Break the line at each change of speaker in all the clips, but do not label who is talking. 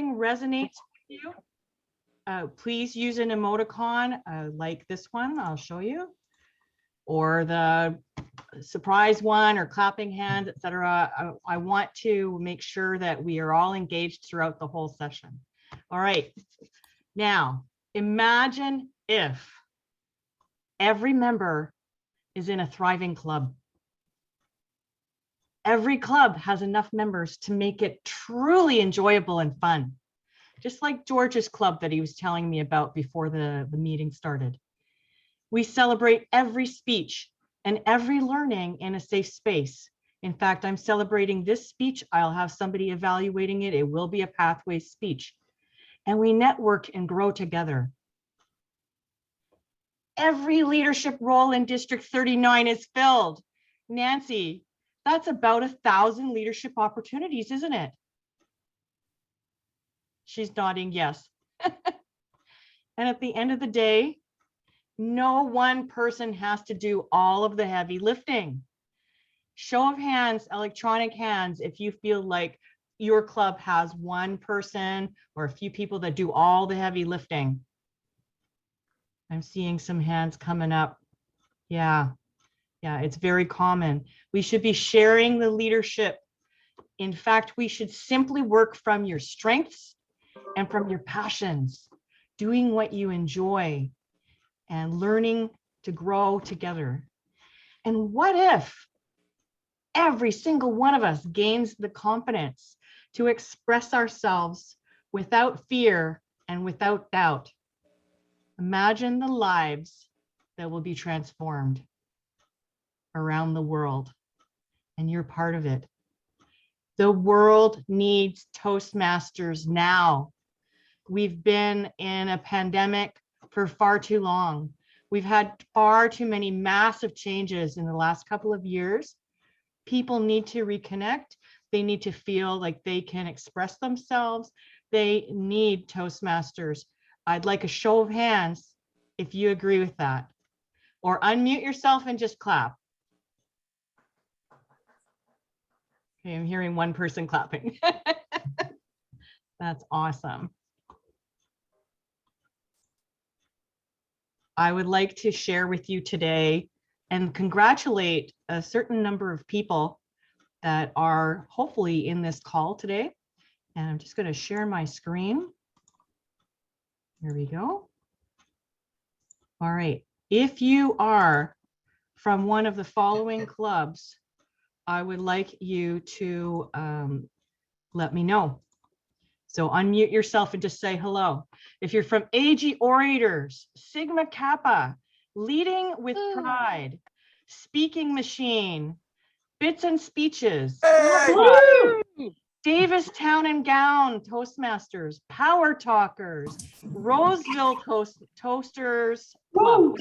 something resonates with you, please use an emoticon like this one. I'll show you, or the surprise one, or clapping hands, etc. I want to make sure that we are all engaged throughout the whole session. All right. Now, imagine if every member is in a thriving club. Every club has enough members to make it truly enjoyable and fun. Just like George's club that he was telling me about before the meeting started. We celebrate every speech and every learning in a safe space. In fact, I'm celebrating this speech. I'll have somebody evaluating it. It will be a pathway speech. And we network and grow together. Every leadership role in District 39 is filled. Nancy, that's about 1,000 leadership opportunities, isn't it? She's nodding yes. And at the end of the day, no one person has to do all of the heavy lifting. Show of hands, electronic hands, if you feel like your club has one person or a few people that do all the heavy lifting. I'm seeing some hands coming up. Yeah, it's very common. We should be sharing the leadership. In fact, we should simply work from your strengths and from your passions, doing what you enjoy and learning to grow together. And what if every single one of us gains the confidence to express ourselves without fear and without doubt? Imagine the lives that will be transformed around the world, and you're part of it. The world needs Toastmasters now. We've been in a pandemic for far too long. We've had far too many massive changes in the last couple of years. People need to reconnect. They need to feel like they can express themselves. They need Toastmasters. I'd like a show of hands if you agree with that, or unmute yourself and just clap. Okay, I'm hearing one person clapping. That's awesome. I would like to share with you today and congratulate a certain number of people that are hopefully in this call today. And I'm just going to share my screen. Here we go. All right. If you are from one of the following clubs, I would like you to let me know. So unmute yourself and just say hello. If you're from AG Orators, Sigma Kappa, Leading with Pride, Speaking Machine, Bits and Speeches, Davis Town and Gown Toastmasters, Power Talkers, Roseville Toasters Club,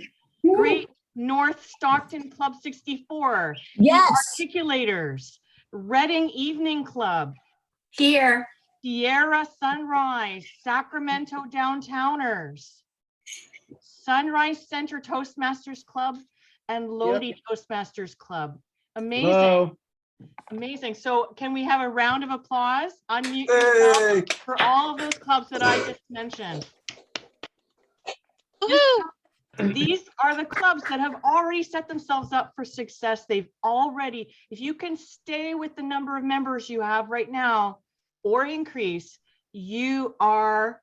Great North Stockton Club 64,
Yes.
Articulators, Reading Evening Club,
Here.
Sierra Sunrise, Sacramento Downtowners, Sunrise Center Toastmasters Club, and Lodi Toastmasters Club. Amazing.
Hello.
Amazing. So can we have a round of applause? Unmute yourself for all of those clubs that I just mentioned. These are the clubs that have already set themselves up for success. They've already, if you can stay with the number of members you have right now or increase, you are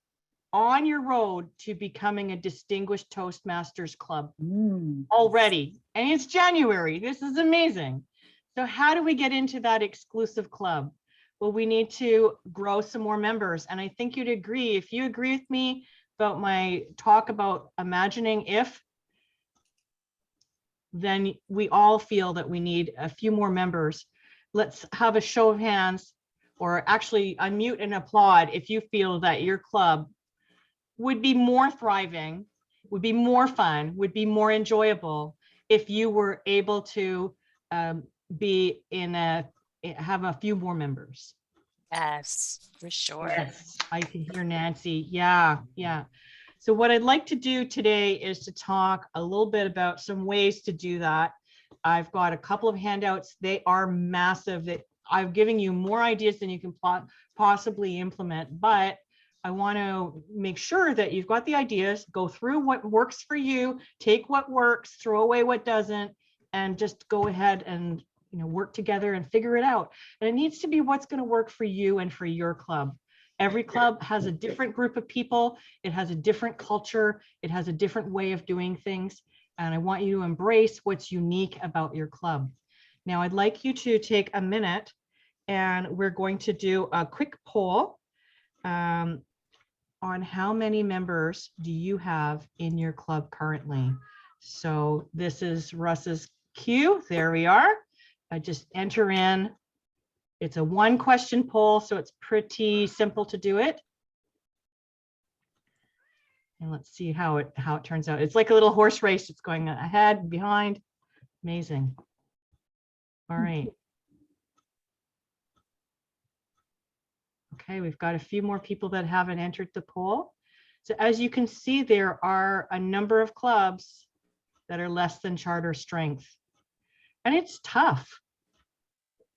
on your road to becoming a distinguished Toastmasters club already. And it's January. This is amazing. So how do we get into that exclusive club? Well, we need to grow some more members. And I think you'd agree, if you agree with me about my talk about imagining if, then we all feel that we need a few more members. Let's have a show of hands, or actually unmute and applaud if you feel that your club would be more thriving, would be more fun, would be more enjoyable if you were able to be in have a few more members.
Yes, for sure.
Yes, I can hear Nancy. Yeah. So what I'd like to do today is to talk a little bit about some ways to do that. I've got a couple of handouts. They are massive. That I'm giving you more ideas than you can possibly implement, but I want to make sure that you've got the ideas, go through what works for you, take what works, throw away what doesn't, and just go ahead and work together and figure it out. And it needs to be what's going to work for you and for your club. Every club has a different group of people. It has a different culture. It has a different way of doing things. And I want you to embrace what's unique about your club. Now, I'd like you to take a minute and we're going to do a quick poll on how many members do you have in your club currently. So this is Russ's cue. There we are. I just enter in. It's a 1-question poll, so it's pretty simple to do it. And let's see how it turns out. It's like a little horse race. It's going ahead, behind. Amazing. All right. Okay, we've got a few more people that haven't entered the poll. So as you can see, there are a number of clubs that are less than charter strength. And it's tough,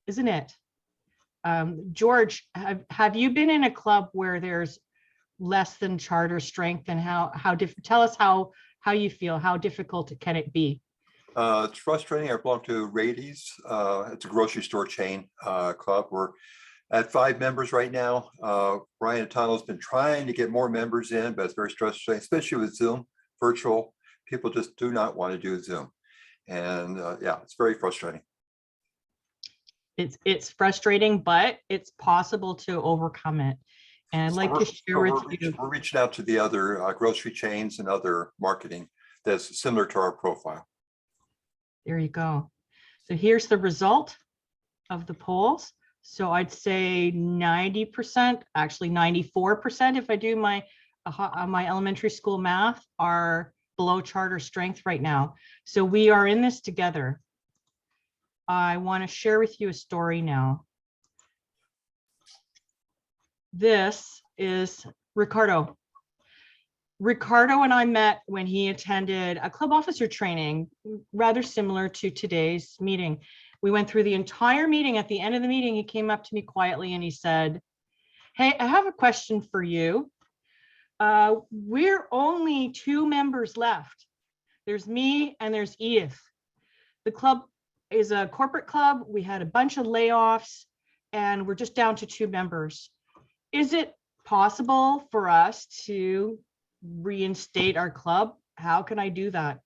isn't it? George, have you been in a club where there's less than charter strength, and tell us how you feel, how difficult can it be?
It's frustrating. I belong to Rady's. It's a grocery store chain club. We're at 5 members right now. Brian Tunnel's been trying to get more members in, but it's very stressful, especially with Zoom, virtual. People just do not want to do Zoom. And yeah, it's very frustrating.
It's frustrating, but it's possible to overcome it. And I'd like to share with you.
We're reaching out to the other grocery chains and other marketing that's similar to our profile.
There you go. So here's the result of the polls. So I'd say 90%, actually 94%, if I do my elementary school math, are below charter strength right now. So we are in this together. I want to share with you a story now. This is Ricardo. Ricardo and I met when he attended a club officer training, rather similar to today's meeting. We went through the entire meeting. At the end of the meeting, he came up to me quietly and he said, "Hey, I have a question for you. We're only 2 members left. There's me and there's Edith. The club is a corporate club. We had a bunch of layoffs and we're just down to 2 members. Is it possible for us to reinstate our club? How can I do that?"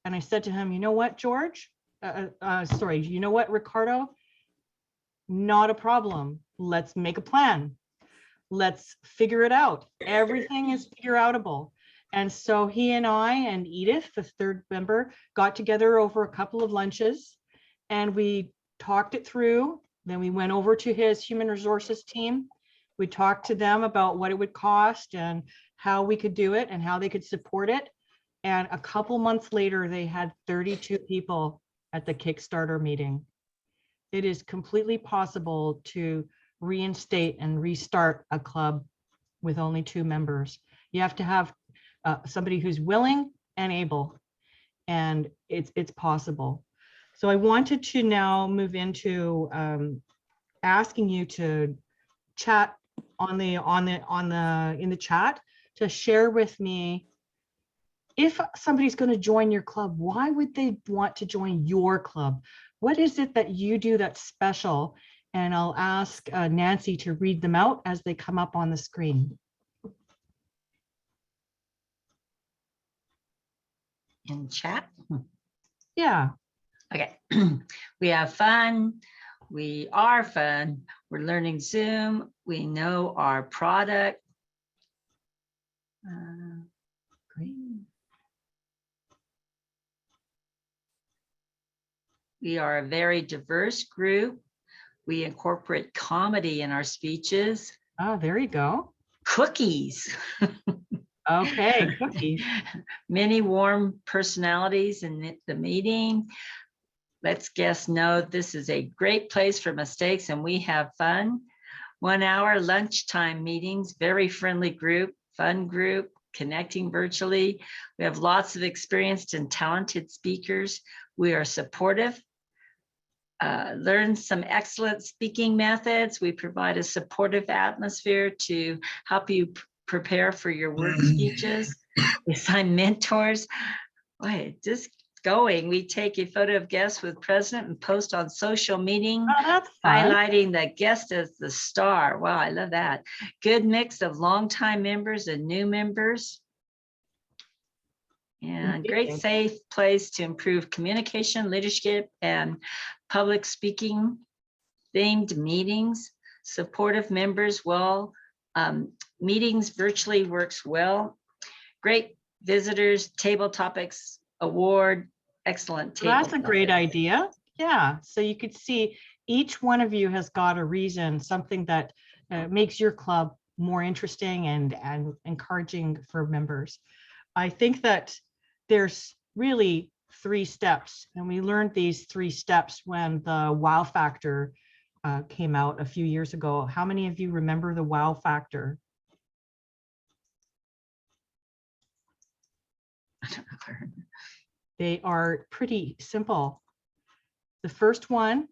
And I said to him, "You know what, George? You know what, Ricardo? Not a problem. Let's make a plan. Let's figure it out. Everything is figure outable." And so he and I and Edith, the 3rd member, got together over a couple of lunches and we talked it through. Then we went over to his human resources team. We talked to them about what it would cost and how we could do it and how they could support it. And a couple months later, they had 32 people at the Kickstarter meeting. It is completely possible to reinstate and restart a club with only 2 members. You have to have somebody who's willing and able, and it's possible. So I wanted to now move into asking you to chat in the chat to share with me, if somebody's going to join your club, why would they want to join your club? What is it that you do that's special? And I'll ask Nancy to read them out as they come up on the screen.
In chat?
Yeah.
Okay. We have fun. We are fun. We're learning Zoom. We know our product.
Great.
We are a very diverse group. We incorporate comedy in our speeches.
Oh, there you go.
Cookies.
Okay, cookies.
Many warm personalities in the meeting. Let's guests know this is a great place for mistakes and we have fun. 1 hour lunchtime meetings, very friendly group, fun group, connecting virtually. We have lots of experienced and talented speakers. We are supportive. Learn some excellent speaking methods. We provide a supportive atmosphere to help you prepare for your work speeches. We assign mentors. Boy, just going. We take a photo of guests with president and post on social meeting,
Oh, that's fun.
highlighting the guest as the star. Wow, I love that. Good mix of longtime members and new members. And great
Amazing.
safe place to improve communication, leadership, and public speaking. Themed meetings, supportive members. Well, meetings virtually works well. Great visitors, table topics, award, excellent
Well,
table.
that's a great
topics.
idea. Yeah, so you could see each one of you has got a reason, something that makes your club more interesting and encouraging for members. I think that there's really 3 steps, and we learned these 3 steps when the wow factor came out a few years ago. How many of you remember the wow factor? They are pretty simple. The first one,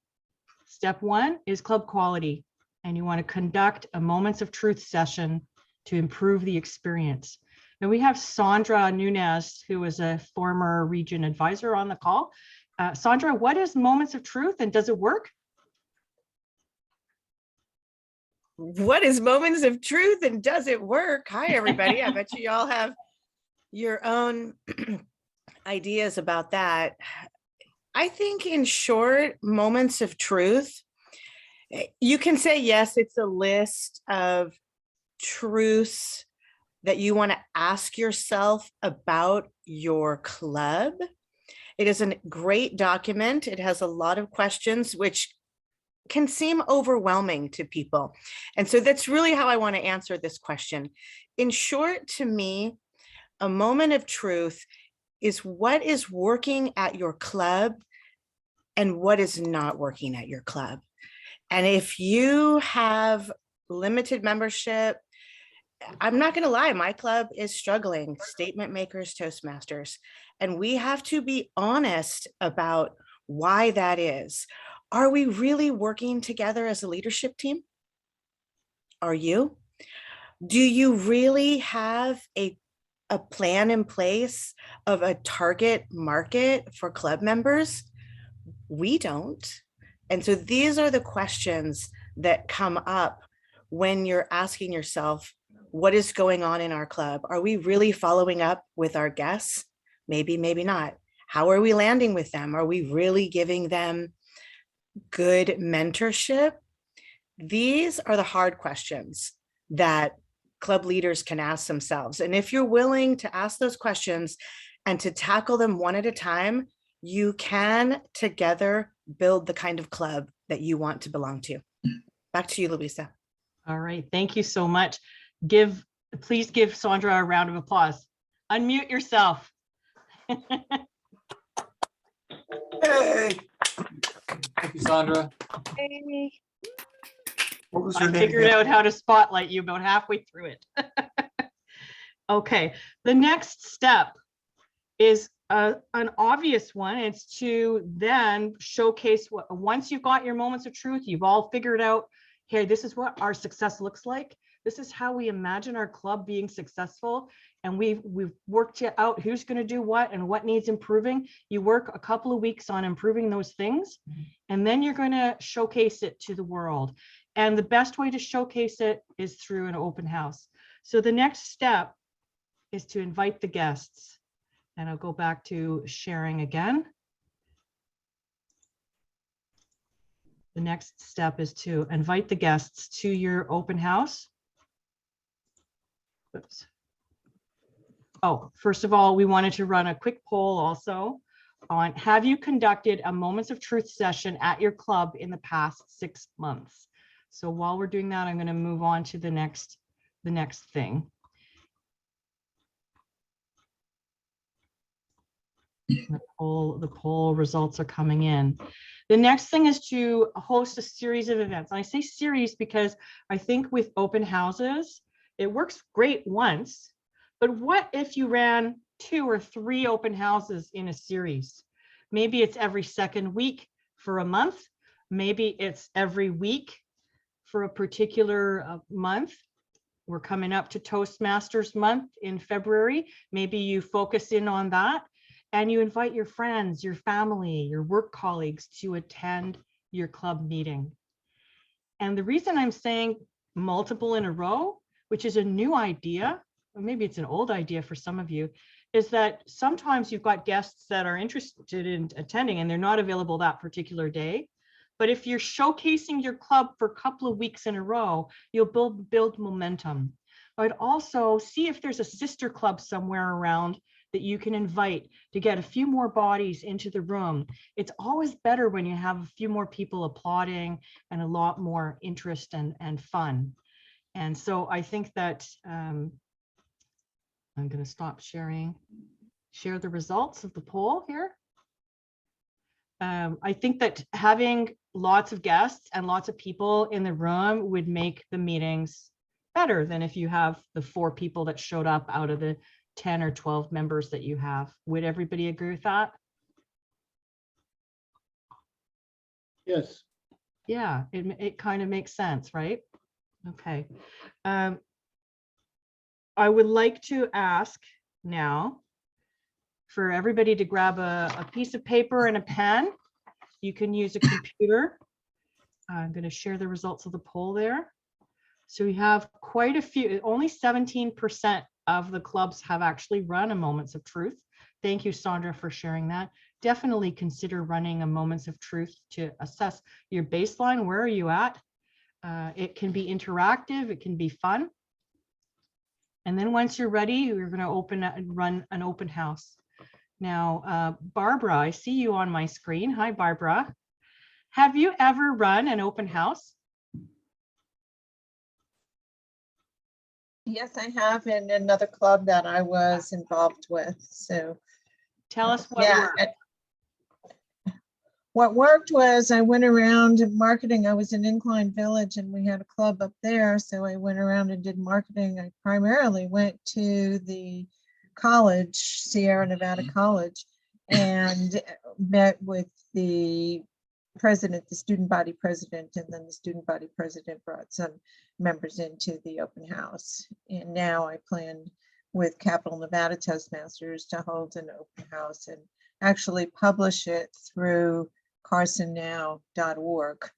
step 1, is club quality, and you want to conduct a moments of truth session to improve the experience. And we have Sandra Nunez, who is a former region advisor, on the call. Sandra, what is moments of truth, and does it work?
What is moments of truth, and does it work? Hi, everybody. I bet you all have your own ideas about that. I think, in short, moments of truth, you can say, yes, it's a list of truths that you want to ask yourself about your club. It is a great document. It has a lot of questions, which can seem overwhelming to people. And so that's really how I want to answer this question. In short, to me, a moment of truth is what is working at your club and what is not working at your club. And if you have limited membership, I'm not going to lie, my club is struggling, Statement Makers, Toastmasters, and we have to be honest about why that is. Are we really working together as a leadership team? Are you? Do you really have a plan in place of a target market for club members? We don't. And so these are the questions that come up when you're asking yourself, what is going on in our club? Are we really following up with our guests? Maybe, maybe not. How are we landing with them? Are we really giving them good mentorship? These are the hard questions that club leaders can ask themselves. And if you're willing to ask those questions and to tackle them one at a time, you can together build the kind of club that you want to belong to. Back to you, Louisa.
All right, thank you so much. Please give Sandra a round of applause. Unmute yourself.
Hey,
Thank you, Sandra.
Hey.
what was
I
your name
figured
again?
out how to spotlight you about halfway through it. Okay, the next step is an obvious one. It's to then showcase what, once you've got your moments of truth, you've all figured out, hey, this is what our success looks like. This is how we imagine our club being successful. And we've worked out who's going to do what and what needs improving. You work a couple of weeks on improving those things, and then you're going to showcase it to the world. And the best way to showcase it is through an open house. So the next step is to invite the guests. And I'll go back to sharing again. The next step is to invite the guests to your open house. Oops. Oh, first of all, we wanted to run a quick poll also on, have you conducted a Moments of Truth session at your club in the past 6 months? So while we're doing that, I'm going to move on to the next thing. The poll results are coming in. The next thing is to host a series of events. And I say series because I think with open houses, it works great once, but what if you ran 2 or 3 open houses in a series? Maybe it's every second week for a month. Maybe it's every week for a particular month. We're coming up to Toastmasters month in February. Maybe you focus in on that and you invite your friends, your family, your work colleagues to attend your club meeting. And the reason I'm saying multiple in a row, which is a new idea, or maybe it's an old idea for some of you, is that sometimes you've got guests that are interested in attending and they're not available that particular day. But if you're showcasing your club for a couple of weeks in a row, you'll build momentum. I'd also see if there's a sister club somewhere around that you can invite to get a few more bodies into the room. It's always better when you have a few more people applauding and a lot more interest and fun. And so I think that I'm going to stop sharing, share the results of the poll here. I think that having lots of guests and lots of people in the room would make the meetings better than if you have the 4 people that showed up out of the 10 or 12 members that you have. Would everybody agree with that?
Yes.
Yeah, it kind of makes sense, right? Okay. I would like to ask now for everybody to grab a piece of paper and a pen. You can use a computer. I'm going to share the results of the poll there. So we have quite a few, only 17% of the clubs have actually run a Moments of Truth. Thank you, Sandra, for sharing that. Definitely consider running a Moments of Truth to assess your baseline. Where are you at? It can be interactive, it can be fun. And then once you're ready, we're going to run an open house. Now, Barbara, I see you on my screen. Hi, Barbara. Have you ever run an open house?
Yes, I have in another club that I was involved with. So
Tell us what worked.
What worked was I went around marketing. I was in Incline Village and we had a club up there. So I went around and did marketing. I primarily went to the college, Sierra Nevada College, and met with the president, the student body president, and then the student body president brought some members into the open house. And now I plan with Capital Nevada Toastmasters to hold an open house and actually publish it through carsonnow.org,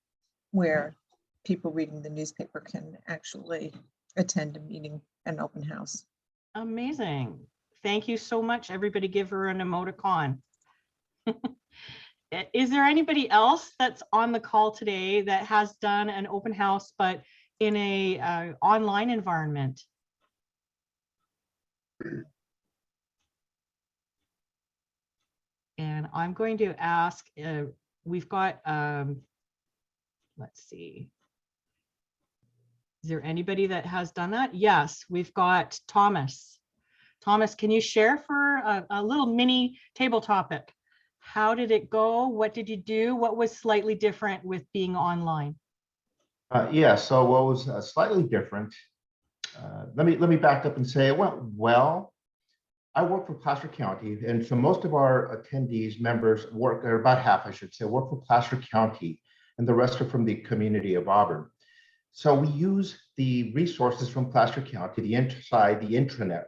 where people reading the newspaper can actually attend a meeting, an open house.
Amazing. Thank you so much. Everybody give her an emoticon. Is there anybody else that's on the call today that has done an open house, but in a online environment? And I'm going to ask, we've got, let's see. Is there anybody that has done that? Yes, we've got Thomas. Thomas, can you share for a little mini table topic? How did it go? What did you do? What was slightly different with being online?
Yeah, so what was slightly different, let me back up and say it went well. I work for Placer County, and so most of our attendees, members work, or about half, I should say, work for Placer County, and the rest are from the community of Auburn. So we use the resources from Placer County, the intranet,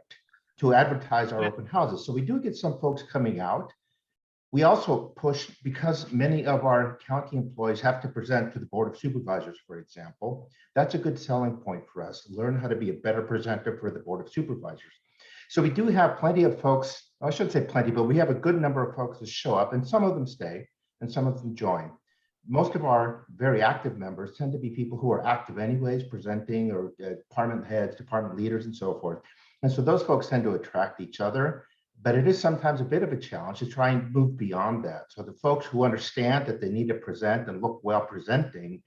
to advertise our open houses. So we do get some folks coming out. We also push, because many of our county employees have to present to the Board of Supervisors, for example. That's a good selling point for us, learn how to be a better presenter for the Board of Supervisors. So we do have plenty of folks, I shouldn't say plenty, but we have a good number of folks that show up, and some of them stay and some of them join. Most of our very active members tend to be people who are active anyways, presenting, or department heads, department leaders, and so forth. And so those folks tend to attract each other, but it is sometimes a bit of a challenge to try and move beyond that. So the folks who understand that they need to present and look well presenting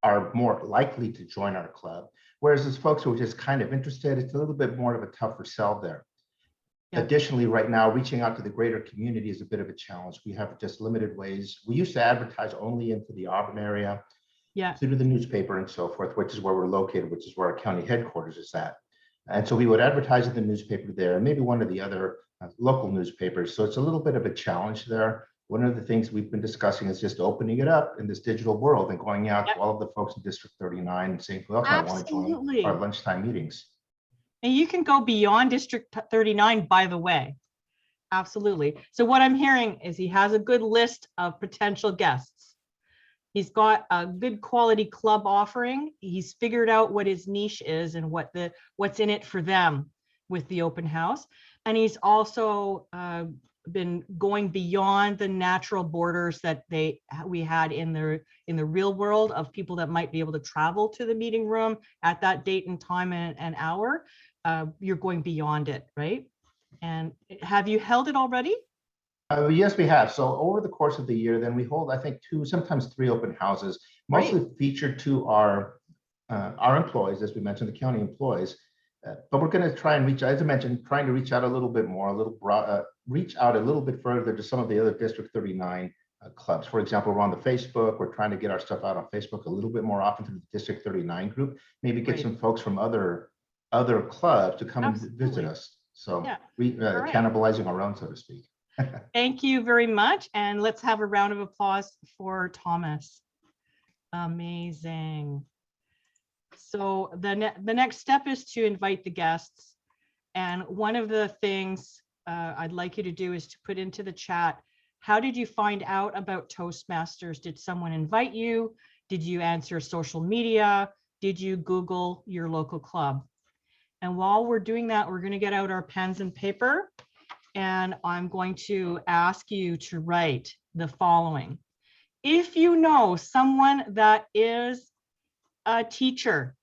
are more likely to join our club. Whereas as folks who are just kind of interested, it's a little bit more of a tougher sell there. Yeah. Additionally, right now, reaching out to the greater community is a bit of a challenge. We have just limited ways. We used to advertise only into the Auburn area, through the newspaper and so forth, which is where we're located, which is where our county headquarters is at. And so we would advertise in the newspaper there, and maybe one of the other local newspapers. So it's a little bit of a challenge there. One of the things we've been discussing is just opening it up in this digital world and going out to all of the folks in District 39 and saying, well, I want to join our lunchtime meetings.
And you can go beyond District 39, by the way. Absolutely. So what I'm hearing is he has a good list of potential guests. He's got a good quality club offering. He's figured out what his niche is and what's in it for them with the open house. And he's also been going beyond the natural borders that we had in the real world of people that might be able to travel to the meeting room at that date and time and hour. You're going beyond it, right? And have you held it already?
Yes, we have. So over the course of the year, then we hold, I think, 2, sometimes 3 open houses, mostly featured to our employees, as we mentioned, the county employees. But we're going to try and reach, as I mentioned, trying to reach out a little bit more, reach out a little bit further to some of the other District 39 clubs. For example, we're on the Facebook. We're trying to get our stuff out on Facebook a little bit more often to the District 39 group. Maybe get some folks from other clubs to come and visit us. So cannibalizing our own, so to speak.
Thank you very much. And let's have a round of applause for Thomas. Amazing. So the next step is to invite the guests. And one of the things I'd like you to do is to put into the chat, how did you find out about Toastmasters? Did someone invite you? Did you answer social media? Did you Google your local club? And while we're doing that, we're going to get out our pens and paper. And I'm going to ask you to write the following. If you know someone that is a teacher,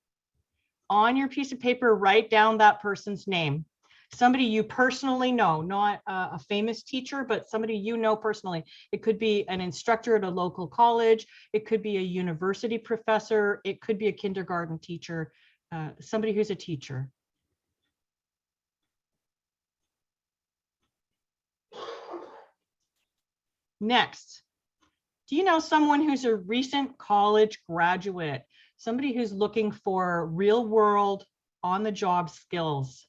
on your piece of paper, write down that person's name. Somebody you personally know, not a famous teacher, but somebody you know personally. It could be an instructor at a local college. It could be a university professor. It could be a kindergarten teacher, somebody who's a teacher. Next, do you know someone who's a recent college graduate, somebody who's looking for real world on the job skills?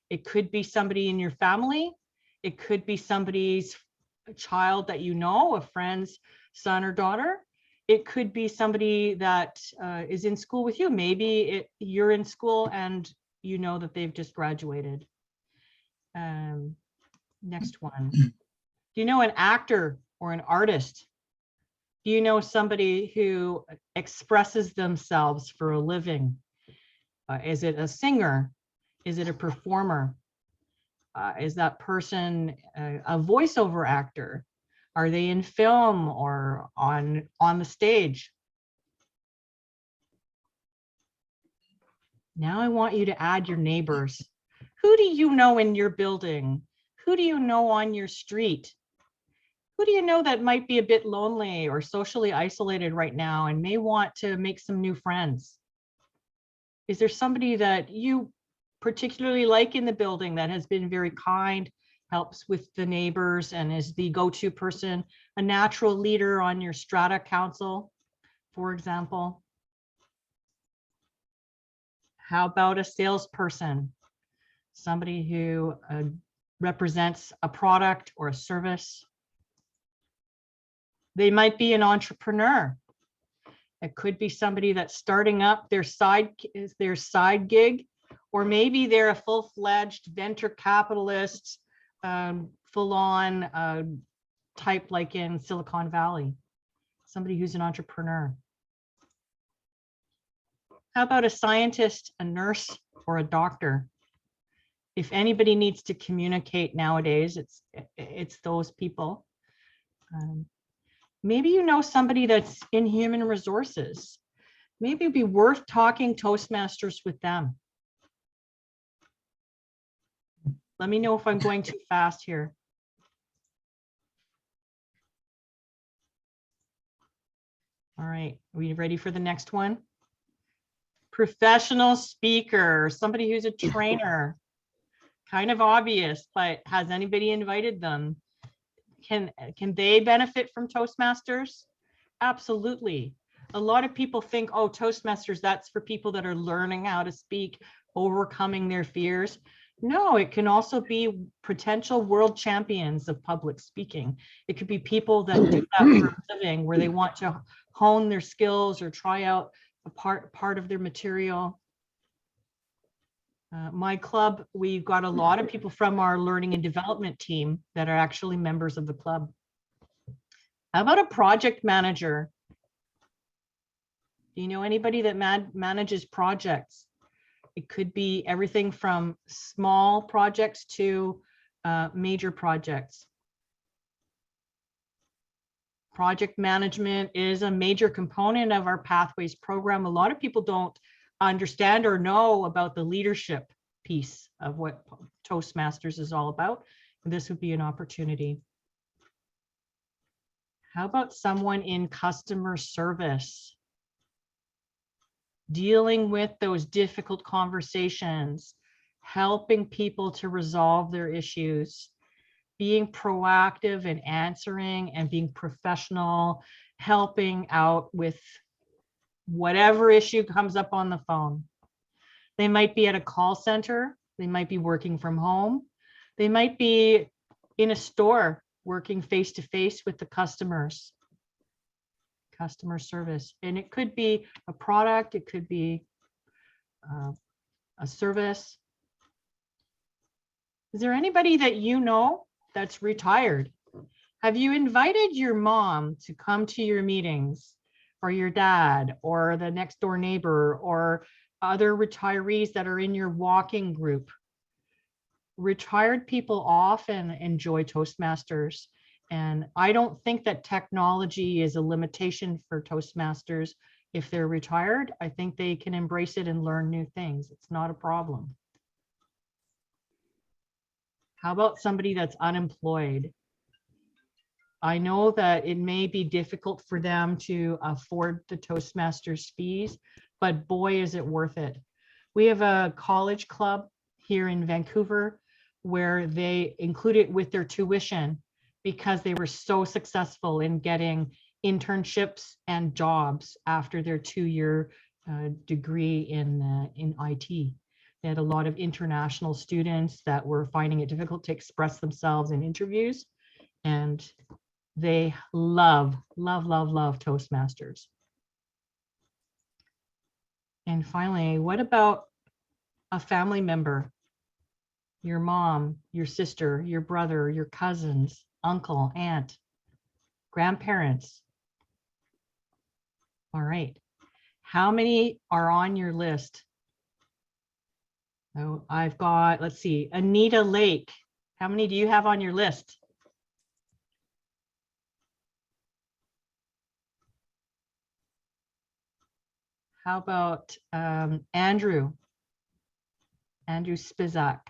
It could be somebody in your family. It could be somebody's child that you know, a friend's son or daughter. It could be somebody that is in school with you. Maybe you're in school and you know that they've just graduated. Next one. Do you know an actor or an artist? Do you know somebody who expresses themselves for a living? Is it a singer? Is it a performer? Is that person a voiceover actor? Are they in film or on the stage? Now I want you to add your neighbors. Who do you know in your building? Who do you know on your street? Who do you know that might be a bit lonely or socially isolated right now and may want to make some new friends? Is there somebody that you particularly like in the building that has been very kind, helps with the neighbors, and is the go-to person, a natural leader on your strata council, for example? How about a salesperson? Somebody who represents a product or a service. They might be an entrepreneur. It could be somebody that's starting up their side gig, or maybe they're a full-fledged venture capitalist, full-on type like in Silicon Valley. Somebody who's an entrepreneur. How about a scientist, a nurse, or a doctor? If anybody needs to communicate nowadays, it's those people. Maybe you know somebody that's in human resources. Maybe it'd be worth talking Toastmasters with them. Let me know if I'm going too fast here. All right, are we ready for the next one? Professional speaker, somebody who's a trainer. Kind of obvious, but has anybody invited them? Can they benefit from Toastmasters? Absolutely. A lot of people think, oh, Toastmasters, that's for people that are learning how to speak, overcoming their fears. No, it can also be potential world champions of public speaking. It could be people that do that for a living, where they want to hone their skills or try out a part of their material. My club, we've got a lot of people from our learning and development team that are actually members of the club. How about a project manager? Do you know anybody that manages projects? It could be everything from small projects to major projects. Project management is a major component of our Pathways program. A lot of people don't understand or know about the leadership piece of what Toastmasters is all about. And this would be an opportunity. How about someone in customer service? Dealing with those difficult conversations, helping people to resolve their issues, being proactive and answering and being professional, helping out with whatever issue comes up on the phone. They might be at a call center. They might be working from home. They might be in a store working face to face with the customers. Customer service. And it could be a product. It could be a service. Is there anybody that you know that's retired? Have you invited your mom to come to your meetings, or your dad, or the next door neighbor, or other retirees that are in your walking group? Retired people often enjoy Toastmasters, and I don't think that technology is a limitation for Toastmasters. If they're retired, I think they can embrace it and learn new things. It's not a problem. How about somebody that's unemployed? I know that it may be difficult for them to afford the Toastmasters fees, but boy, is it worth it. We have a college club here in Vancouver where they include it with their tuition because they were so successful in getting internships and jobs after their 2-year degree in IT. They had a lot of international students that were finding it difficult to express themselves in interviews, and they love Toastmasters. And finally, what about a family member? Your mom, your sister, your brother, your cousins, uncle, aunt, grandparents. All right. How many are on your list? Oh, I've got, let's see, Anita Lake. How many do you have on your list? How about Andrew Spizak?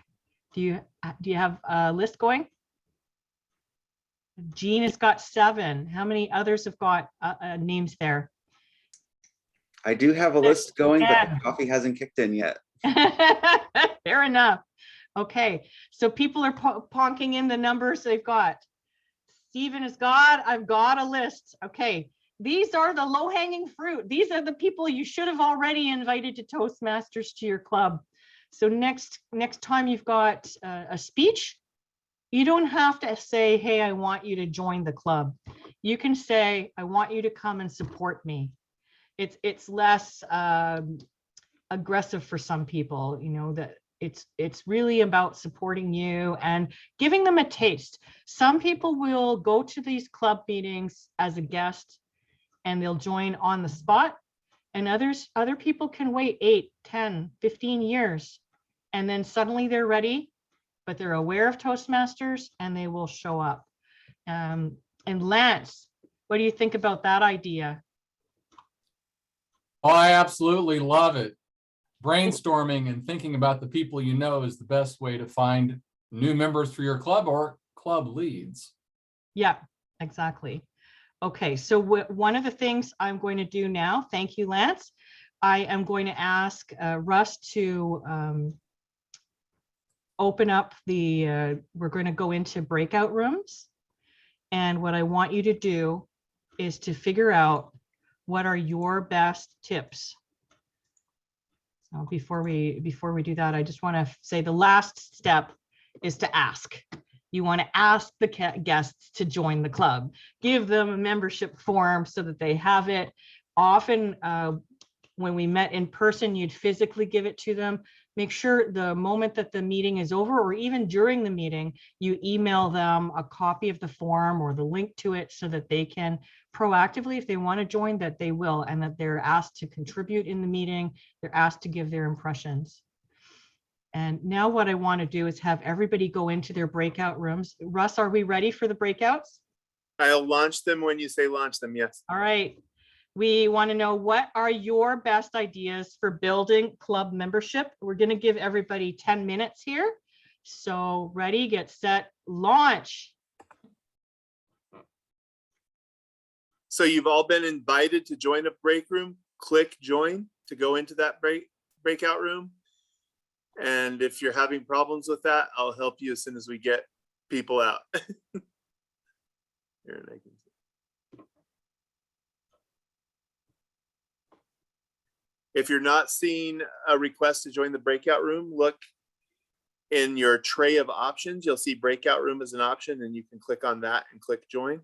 Do you have a list going? Jean has got 7. How many others have got names there?
I do have a list going, but
Yeah.
the coffee hasn't kicked in yet.
Fair enough. Okay, so people are ponking in the numbers they've got. Stephen has got, I've got a list. Okay, these are the low-hanging fruit. These are the people you should have already invited to Toastmasters to your club. So next time you've got a speech, you don't have to say, hey, I want you to join the club. You can say, I want you to come and support me. It's less aggressive for some people, you know, that it's really about supporting you and giving them a taste. Some people will go to these club meetings as a guest and they'll join on the spot, and other people can wait 8, 10, 15 years, and then suddenly they're ready, but they're aware of Toastmasters and they will show up. And Lance, what do you think about that idea?
Oh, I absolutely love it. Brainstorming and thinking about the people you know is the best way to find new members for your club or club leads.
Yeah, exactly. Okay, so one of the things I'm going to do now, thank you, Lance, I am going to ask Russ to open up we're going to go into breakout rooms. And what I want you to do is to figure out what are your best tips. So before we do that, I just want to say the last step is to ask. You want to ask the guests to join the club. Give them a membership form so that they have it. Often when we met in person, you'd physically give it to them, make sure the moment that the meeting is over, or even during the meeting, you email them a copy of the form or the link to it so that they can proactively, if they want to join, that they will, and that they're asked to contribute in the meeting. They're asked to give their impressions. And now what I want to do is have everybody go into their breakout rooms. Russ, are we ready for the breakouts?
I'll launch them when you say launch them. Yes.
All right. We want to know, what are your best ideas for building club membership? We're going to give everybody 10 minutes here. So ready, get set, launch.
So you've all been invited to join a break room. Click join to go into that breakout room. And if you're having problems with that, I'll help you as soon as we get people out. Here, I can see. If you're not seeing a request to join the breakout room, look in your tray of options. You'll see breakout room as an option, and you can click on that and click join.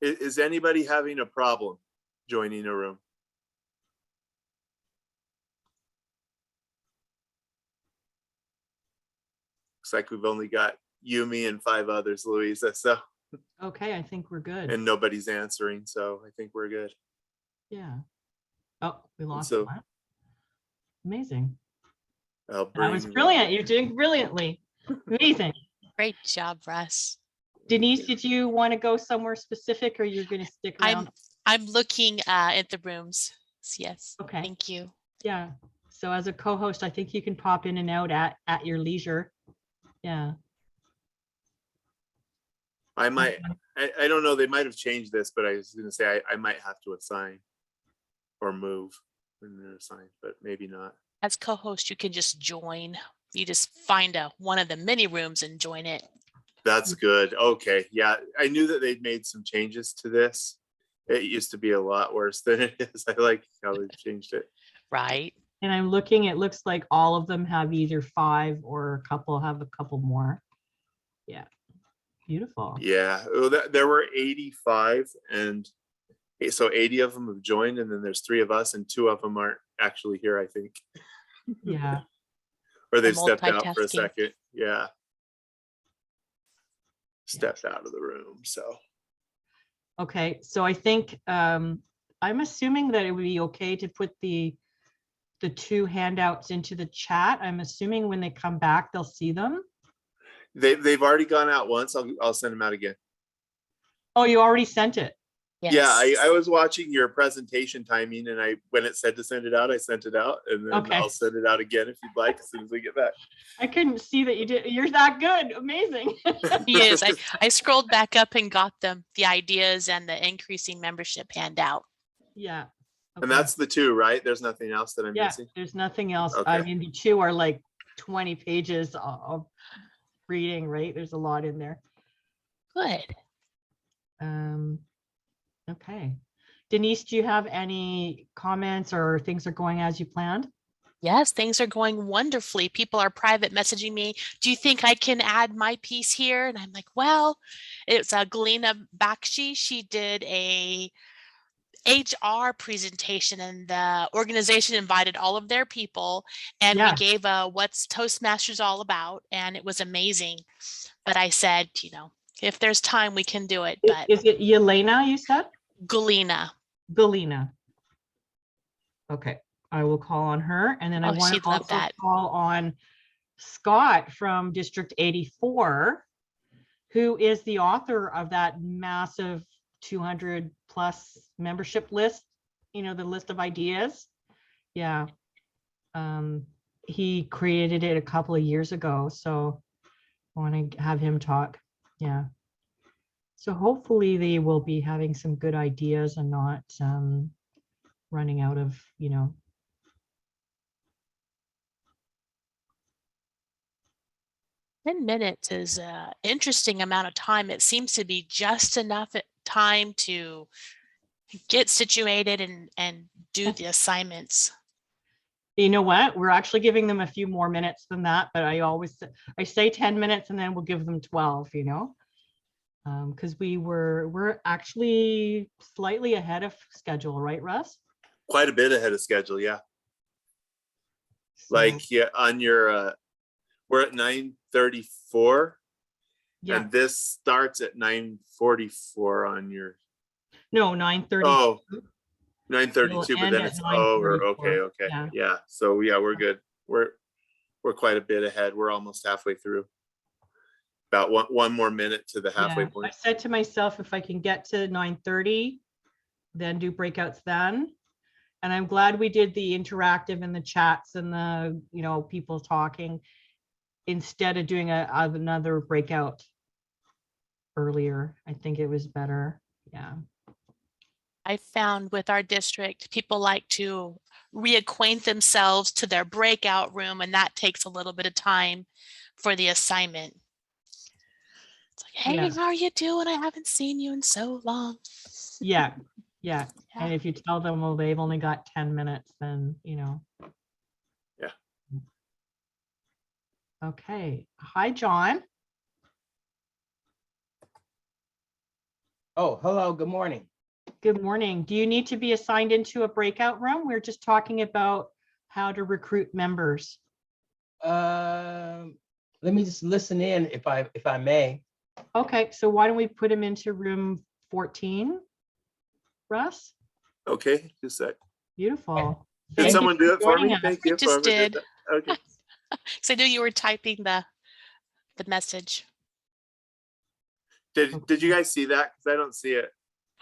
Is anybody having a problem joining a room? Looks like we've only got you, me, and 5 others, Louisa. So,
Okay, I think we're good.
and nobody's answering. So I think we're good.
Yeah. Oh, we lost
so-
one. Amazing.
I'll
That was
bring-
brilliant. You're doing brilliantly. Amazing.
Great job, Russ.
Denise, did you want to go somewhere specific, or you're going to stick around?
I'm looking at the rooms. Yes.
Okay.
Thank you.
Yeah. So as a co-host, I think you can pop in and out at your leisure. Yeah.
I might, I don't know, they might have changed this, but I was gonna say I might have to assign or move when they're assigned, but maybe not.
As co-host, you can just join. You just find one of the mini rooms and join it.
That's good. Okay, yeah, I knew that they'd made some changes to this. It used to be a lot worse than it is. I like how they've changed it.
Right.
And I'm looking, it looks like all of them have either 5 or a couple have a couple more. Yeah. Beautiful.
Yeah, well, there were 85, and so 80 of them have joined, and then there's 3 of us, and 2 of them aren't actually here, I think.
Yeah.
Or they've stepped out for a
multitasking.
second. Yeah. Stepped out of the room. So
Okay. So I think I'm assuming that it would be okay to put the 2 handouts into the chat. I'm assuming when they come back, they'll see them.
they've already gone out once. I'll send them out again.
Oh, you already sent it.
Yes.
Yeah, I was watching your presentation timing, and when it said to send it out, I sent it out, and then
Okay.
I'll send it out again if you'd like as soon as we get back.
I couldn't see that you did. You're that good. Amazing.
He is. I scrolled back up and got the ideas and the increasing membership handout.
Yeah.
And
Okay.
that's the 2, right? There's nothing else that I'm
Yeah,
missing.
there's nothing else. I
Okay.
mean, the 2 are like 20 pages of reading, right? There's a lot in there.
Good.
Okay. Denise, do you have any comments or things are going as you planned?
Yes, things are going wonderfully. People are private messaging me. Do you think I can add my piece here? And I'm like, well, it's Galina Bakshi. She did a HR presentation, and the organization invited all of their people, and
Yeah.
we gave what's Toastmasters all about, and it was amazing. But I said, if there's time, we can do it. But
Is it Yelena, you said?
Galina.
Galina. Okay, I will call on her, and then I
Oh,
want
she'd
to
love
also
that.
call on Scott from District 84, who is the author of that massive 200 plus membership list, the list of ideas. Yeah. He created it a couple of years ago. So want to have him talk. Yeah. So hopefully they will be having some good ideas and not running out of,
10 minutes is an interesting amount of time. It seems to be just enough time to get situated and do the assignments.
You know what? We're actually giving them a few more minutes than that, but I say 10 minutes and then we'll give them 12, because we're actually slightly ahead of schedule, right, Russ?
Quite a bit ahead of schedule, yeah.
So,
Like, yeah, on your, we're at 9:34,
yeah,
and this starts at 9:44 on your,
no, 9:30.
oh,
It'll
9:32, but
end
then
at
it's over.
9:44.
Okay.
Yeah.
Yeah, so yeah, we're good. We're quite a bit ahead. We're almost halfway through. About one more minute to the halfway
Yeah, I
point.
said to myself, if I can get to 9:30, then do breakouts then. And I'm glad we did the interactive and the chats and the, people talking instead of doing another breakout earlier. I think it was better. Yeah.
I found with our district, people like to reacquaint themselves to their breakout room, and that takes a little bit of time for the assignment. It's like, hey,
Yeah.
how are you doing? I haven't seen you in so long.
Yeah. Yeah.
Yeah.
And if you tell them, well, they've only got 10 minutes, then,
Yeah.
Okay. Hi, John.
Oh, hello, good morning.
Good morning. Do you need to be assigned into a breakout room? We're just talking about how to recruit members.
Let me just listen in if I may.
Okay, so why don't we put him into room 14? Russ?
Okay, just a sec.
Beautiful.
Did
Thank you
someone do
for
it for
joining
me?
us.
Thank you.
Just
Whoever
did.
that. Okay.
So I knew you were typing the message.
Did you guys see that? Because I don't see it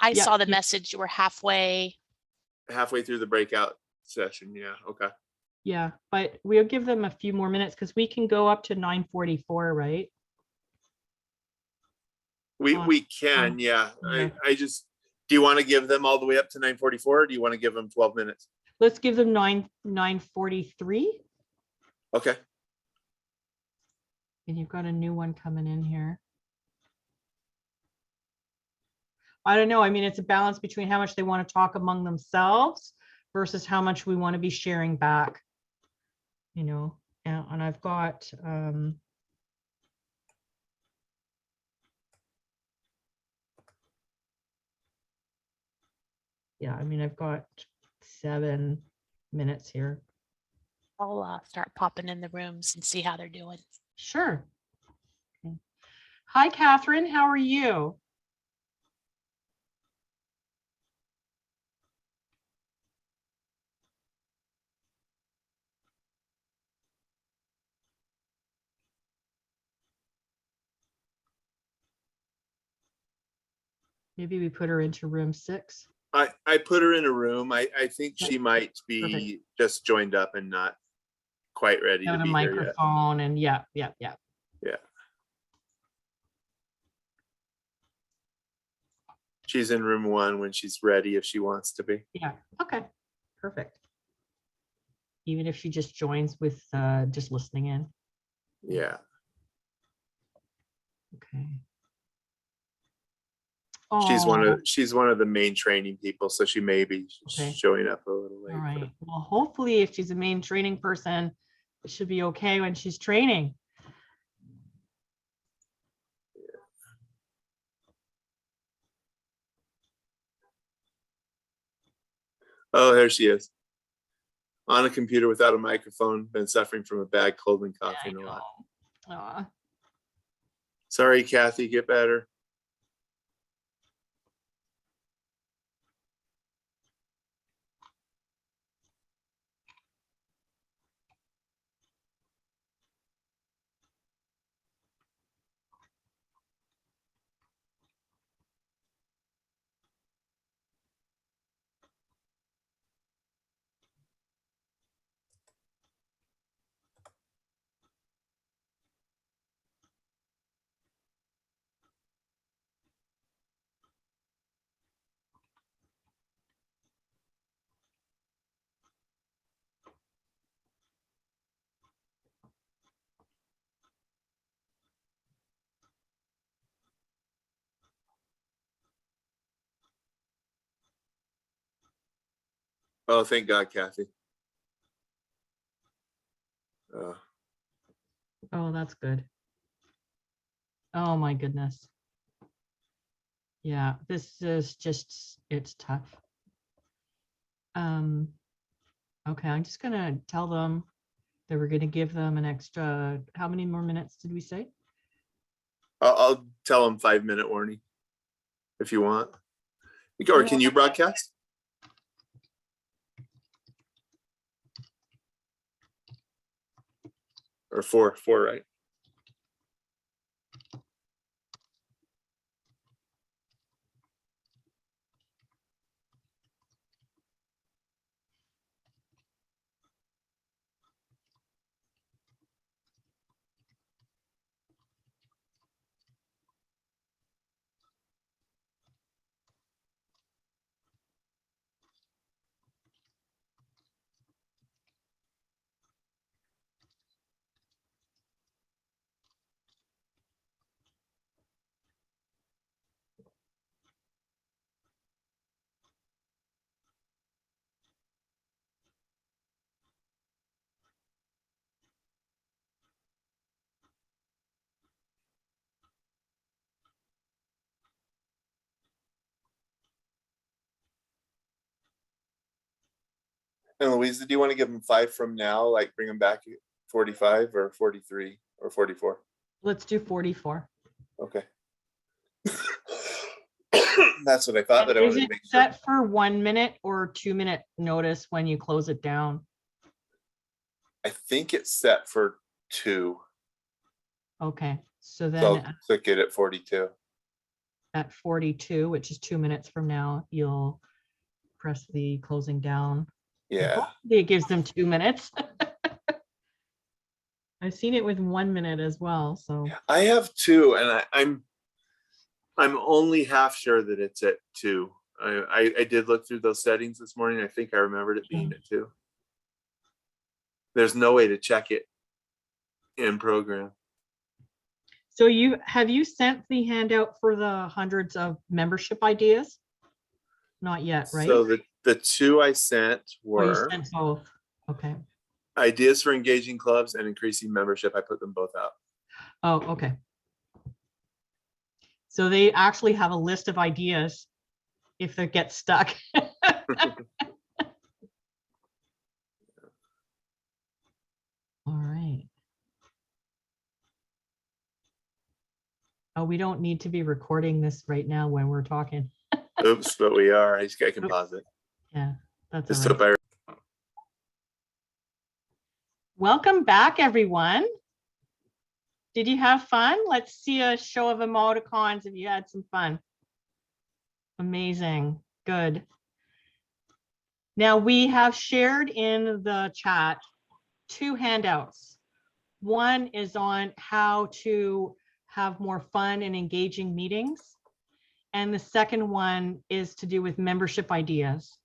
I
Yeah,
saw the
you-
message. You were halfway.
halfway through the breakout session. Yeah, okay.
Yeah, but we'll give them a few more minutes because we can go up to 9:44, right?
We can, yeah.
yeah.
I just, do you want to give them all the way up to 9:44, or do you want to give them 12 minutes?
Let's give them 9:43.
Okay.
And you've got a new one coming in here. I don't know. I mean, it's a balance between how much they want to talk among themselves versus how much we want to be sharing back. And I've got yeah, I mean, I've got 7 minutes here.
I'll start popping in the rooms and see how they're doing.
Sure. Okay. Hi, Catherine. How are you? Maybe we put her into room 6.
I put her in a room. I think she might be
Perfect.
just joined up and not quite ready to
Got a
be here yet.
microphone and yeah.
Yeah. She's in room 1 when she's ready, if she wants to be.
Yeah. Okay. Perfect. Even if she just joins with just listening in.
Yeah.
Okay.
She's
Oh,
one of the main training people, so she may be
Okay.
showing up a little late.
all
but-
right. Well, hopefully if she's a main training person, it should be okay when she's training.
Oh, there she is. On a computer without a microphone, been suffering from a bad cold and coughing a lot.
Aw.
Sorry, Kathy, get better. Oh, thank God, Kathy.
Oh, that's good. Oh, my goodness. Yeah, this is just, it's tough. Okay, I'm just gonna tell them that we're gonna give them an extra, how many more minutes did we say?
I'll tell them 5-minute warning if you want. Or can you broadcast? Or four, right? And Louisa, do you want to give them 5 from now? Like bring them back at 45 or 43 or 44?
Let's do 44.
Okay. That's what I thought, but I
Is
wanted to
it
make sure.
set for 1 minute or 2-minute notice when you close it down?
I think it's set for 2.
Okay, so
So I'll
then
click it at 42.
at 42, which is 2 minutes from now, you'll press the closing down.
Yeah.
Hopefully it gives them 2 minutes. I've seen it with 1 minute as well, so.
I have 2, and I'm only half sure that it's at 2. I did look through those settings this morning. I think I remembered it being at 2. There's no way to check it in program.
So have you sent the handout for the hundreds of membership ideas? Not yet, right?
So the 2 I sent
Or you
were
sent both? Okay.
ideas for engaging clubs and increasing membership. I put them both out.
Oh, okay. So they actually have a list of ideas if they get stuck. All right. Oh, we don't need to be recording this right now when we're talking.
Oops, but we are. I can pause it.
Yeah, that's
Just
all right.
hope I.
Welcome back, everyone. Did you have fun? Let's see a show of emoticons if you had some fun. Amazing. Good. Now we have shared in the chat 2 handouts. One is on how to have more fun and engaging meetings. And the second one is to do with membership ideas.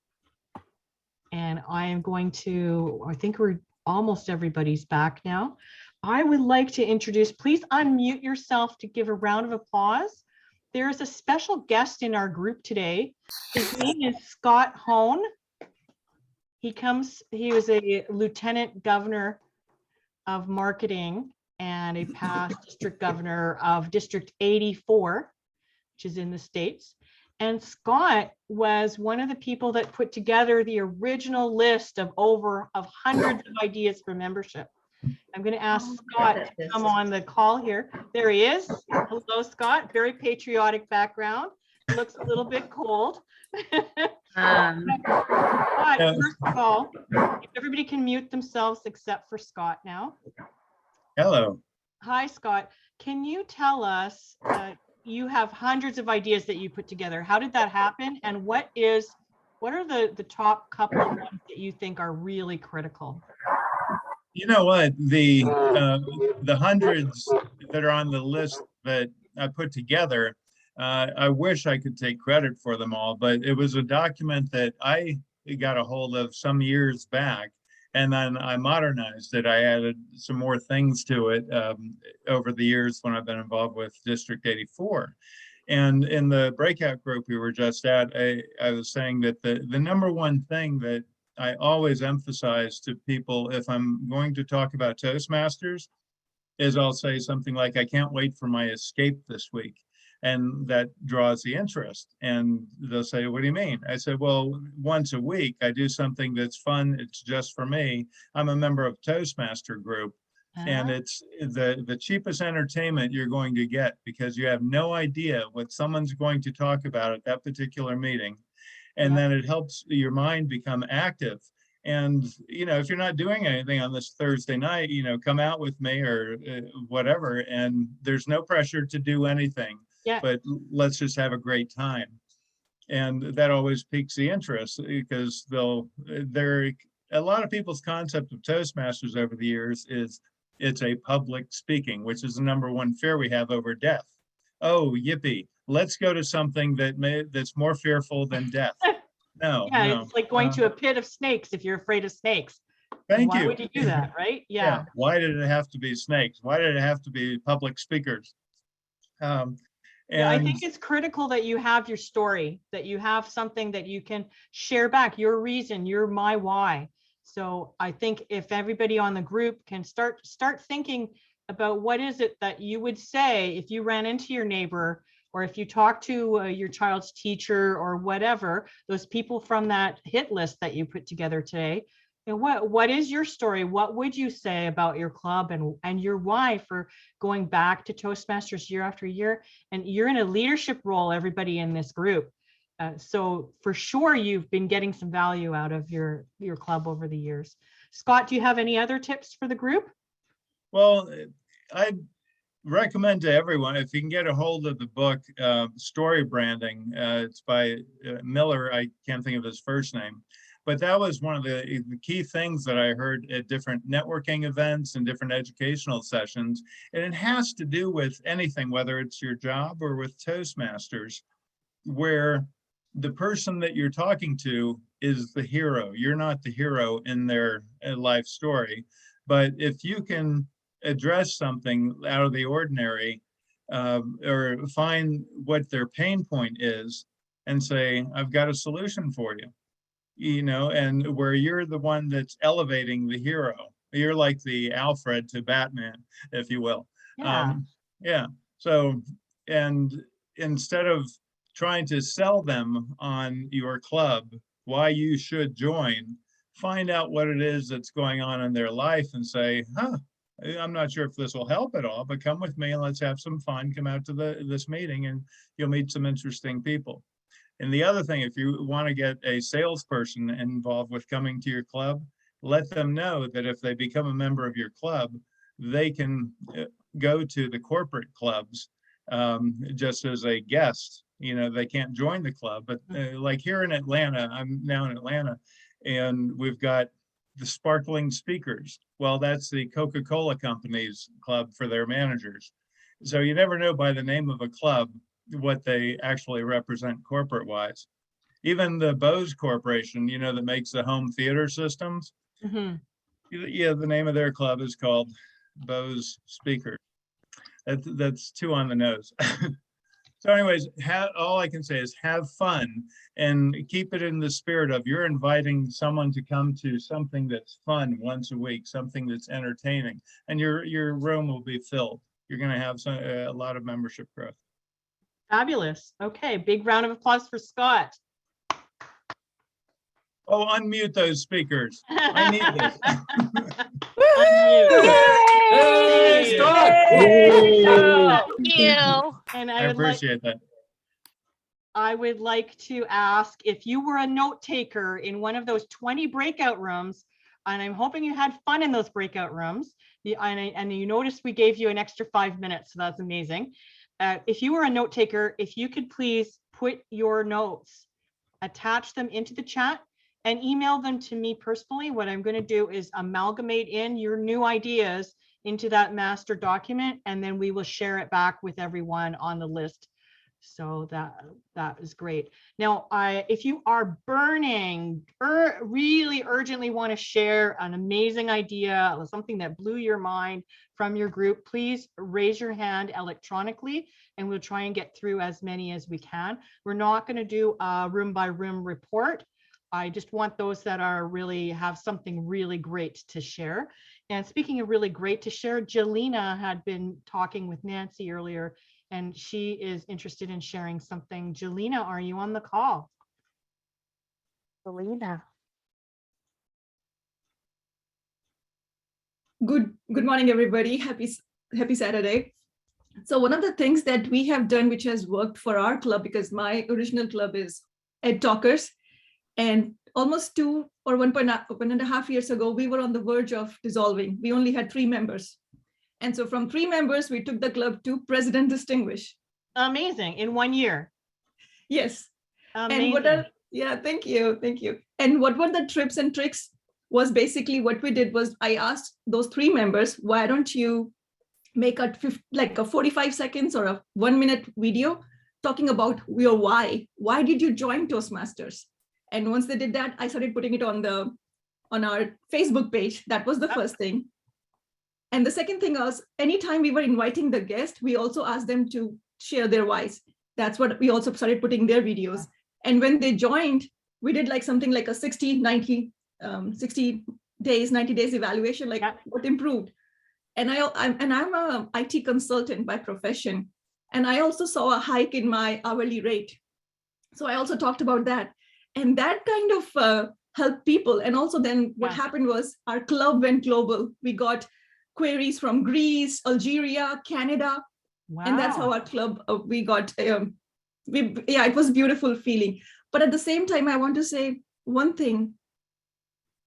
And I am going to, I think we're almost everybody's back now. I would like to introduce, please unmute yourself to give a round of applause. There is a special guest in our group today. His name is Scott Hohn. He was a lieutenant governor of marketing and a past district governor of District 84, which is in the States. And Scott was one of the people that put together the original list of hundreds of ideas for membership. I'm going to ask Scott to come on the call here. There he is. Hello, Scott. Very patriotic background. Looks a little bit cold. Scott, first of all, if everybody can mute themselves except for Scott now.
Hello.
Hi, Scott. Can you tell us, you have hundreds of ideas that you put together. How did that happen? And what are the top couple of ones that you think are really critical?
You know what? The hundreds that are on the list that I put together, I wish I could take credit for them all, but it was a document that I got a hold of some years back, and then I modernized it. I added some more things to it over the years when I've been involved with District 84. And in the breakout group we were just at, I was saying that the number one thing that I always emphasize to people, if I'm going to talk about Toastmasters, is I'll say something like, I can't wait for my escape this week. And that draws the interest. And they'll say, what do you mean? I said, well, once a week, I do something that's fun. It's just for me. I'm a member of Toastmaster group. And it's the cheapest entertainment you're going to get, because you have no idea what someone's going to talk about at that particular meeting. And then it helps your mind become active. And, if you're not doing anything on this Thursday night, come out with me or whatever. And there's no pressure to do anything, but let's just have a great time. And that always piques the interest, because a lot of people's concept of Toastmasters over the years is it's a public speaking, which is the number one fear we have over death. Oh, yippee. Let's go to something that's more fearful than death. No,
It's like going to a pit of snakes if you're afraid of snakes.
Thank
Why
you.
would you do that, right? Yeah.
Why did it have to be snakes? Why did it have to be public speakers?
I think it's critical that you have your story, that you have something that you can share back, your reason, my why. So I think if everybody on the group can start thinking about what is it that you would say if you ran into your neighbor, or if you talk to your child's teacher or whatever, those people from that hit list that you put together today, and what is your story? What would you say about your club and your why for going back to Toastmasters year after year? And you're in a leadership role, everybody in this group. So for sure, you've been getting some value out of your club over the years. Scott, do you have any other tips for the group?
Well, I recommend to everyone, if you can get a hold of the book, Story Branding. It's by Miller. I can't think of his first name. But that was one of the key things that I heard at different networking events and different educational sessions. And it has to do with anything, whether it's your job or with Toastmasters, where the person that you're talking to is the hero. You're not the hero in their life story. But if you can address something out of the ordinary, or find what their pain point is and say, I've got a solution for you. And where you're the one that's elevating the hero. You're like the Alfred to Batman, if you will. So, and instead of trying to sell them on your club, why you should join, find out what it is that's going on in their life and say, I'm not sure if this will help at all, but come with me and let's have some fun. Come out to this meeting and you'll meet some interesting people. And the other thing, if you want to get a salesperson involved with coming to your club, let them know that if they become a member of your club, they can go to the corporate clubs just as a guest. They can't join the club, but like here in Atlanta, I'm now in Atlanta, and we've got the Sparkling Speakers. Well, that's the Coca-Cola company's club for their managers. So you never know by the name of a club what they actually represent corporate wise. Even the Bose Corporation, that makes the home theater systems. The name of their club is called Bose Speakers. That's too on the nose. So anyways, all I can say is have fun and keep it in the spirit of you're inviting someone to come to something that's fun once a week, something that's entertaining, and your room will be filled. You're going to have a lot of membership growth.
Fabulous. Okay, big round of applause for Scott.
Oh, unmute those speakers. I need this.
Hey,
Scott!
Thank you.
And
I appreciate that.
I would like to ask if you were a note taker in one of those 20 breakout rooms, and I'm hoping you had fun in those breakout rooms, and you noticed we gave you an extra 5 minutes, so that's amazing. If you were a note taker, if you could please put your notes, attach them into the chat and email them to me personally. What I'm going to do is amalgamate in your new ideas into that master document, and then we will share it back with everyone on the list. So that is great. Now, if you are burning, really urgently want to share an amazing idea, something that blew your mind from your group, please raise your hand electronically, and we'll try and get through as many as we can. We're not going to do a room by room report. I just want those that are really have something really great to share. And speaking of really great to share, Jelena had been talking with Nancy earlier, and she is interested in sharing something. Jelena, are you on the call?
Jelena.
Good morning, everybody. Happy Saturday. So one of the things that we have done, which has worked for our club, because my original club is Ed Talkers, and almost 1.5 years ago, we were on the verge of dissolving. We only had 3 members. And so from 3 members, we took the club to President Distinguished.
Amazing. In 1 year.
Yes.
Amazing.
And yeah, thank you. And what were the tips and tricks was basically what we did was I asked those 3 members, why don't you make a 45 seconds or a 1 minute video talking about your why. Why did you join Toastmasters? And once they did that, I started putting it on our Facebook page. That was the first thing. And the second thing was, anytime we were inviting the guest, we also asked them to share their whys. That's what we also started putting their videos. And when they joined, we did something like a 60 days, 90 days evaluation, what improved. And I'm a IT consultant by profession. And I also saw a hike in my hourly rate. So I also talked about that. And that kind of helped people. And also then what happened was our club went global. We got queries from Greece, Algeria, Canada. Wow. And that's how our club, we got, it was a beautiful feeling. But at the same time, I want to say one thing.